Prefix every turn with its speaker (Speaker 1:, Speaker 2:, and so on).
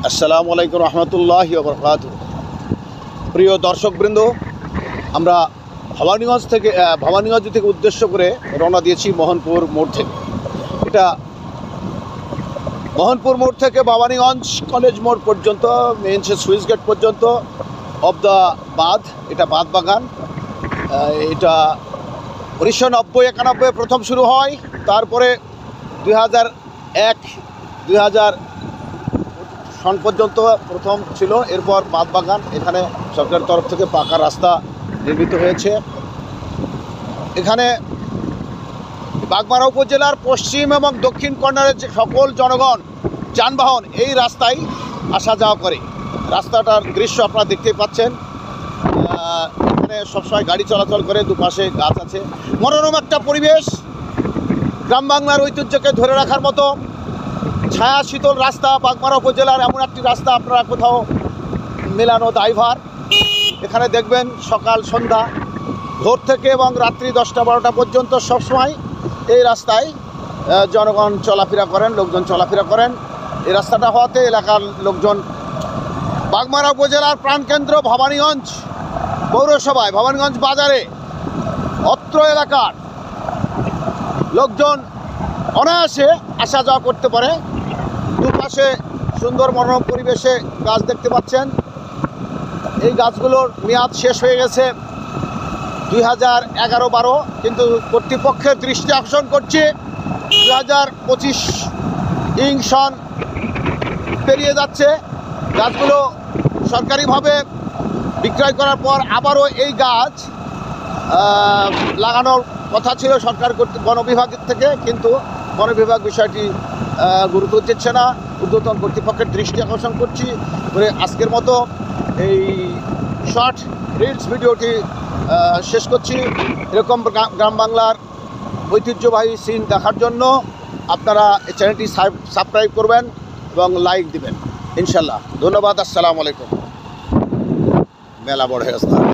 Speaker 1: আসসালামু আলাইকুম রহমতুল্লাহি ওয়া বারাকাতুহু। প্রিয় দর্শকবৃন্দ, আমরা ভবানীগঞ্জ থেকে উদ্দেশ্য করে রওনা দিয়েছি মোহনপুর মোড় থেকে। এটা মোহনপুর মোড় থেকে ভবানীগঞ্জ কলেজ মোড় পর্যন্ত, মেন সুইচ গেট পর্যন্ত অফ দ্য বাঁধ। এটা বাঁধ বাগান। এটা 1990-91 প্রথম শুরু হয়, তারপরে 2001-2000 সন পর্যন্ত প্রথম ছিল। এরপর বাঁধ বাগান। এখানে সরকারের তরফ থেকে পাকা রাস্তা নির্মিত হয়েছে। এখানে বাগমারা উপজেলার পশ্চিম এবং দক্ষিণ কর্নারের যে সকল জনগণ, যানবাহন এই রাস্তায় আসা যাওয়া করে। রাস্তাটার দৃশ্য আপনারা দেখতেই পাচ্ছেন। এখানে সবসময় গাড়ি চলাচল করে, দুপাশে গাছ আছে। মনোরম একটা পরিবেশ, গ্রাম বাংলার ঐতিহ্যকে ধরে রাখার মতো ছায়া শীতল রাস্তা। বাগমারা উপজেলার এমন একটি রাস্তা আপনারা কোথাও মেলানো দায়ভার। এখানে দেখবেন সকাল সন্ধ্যা, ভোর থেকে এবং রাত্রি 10টা-12টা পর্যন্ত সবসময় এই রাস্তায় জনগণ চলাফেরা করেন, লোকজন চলাফেরা করেন। এই রাস্তাটা হওয়াতে এলাকার লোকজন, বাগমারা উপজেলার প্রাণকেন্দ্র ভবানীগঞ্জ পৌরসভায়, ভবানীগঞ্জ বাজারে অত্র এলাকার লোকজন অনায়াসে আসা যাওয়া করতে পারে। দুপাশে সুন্দর মনোরম পরিবেশে গাছ দেখতে পাচ্ছেন। এই গাছগুলোর মেয়াদ শেষ হয়ে গেছে 2011-12, কিন্তু কর্তৃপক্ষের দৃষ্টি আকর্ষণ করছে 2025 সন পেরিয়ে যাচ্ছে। গাছগুলো সরকারিভাবে বিক্রয় করার পর আবারও এই গাছ লাগানোর কথা ছিল সরকার বন বিভাগের থেকে, কিন্তু বন বিভাগ বিষয়টি গুরুত্ব দিচ্ছে না। ঊর্ধ্বতন কর্তৃপক্ষের দৃষ্টি আকর্ষণ করছি করে আজকের মতো এই শর্ট রিলস ভিডিওটি শেষ করছি। এরকম গ্রাম বাংলার ঐতিহ্যবাহী সিন দেখার জন্য আপনারা এই চ্যানেলটি সাবস্ক্রাইব করবেন এবং লাইক দিবেন ইনশাল্লাহ। ধন্যবাদ। আসসালামু আলাইকুম। মেলা বড় হয়ে গেছে।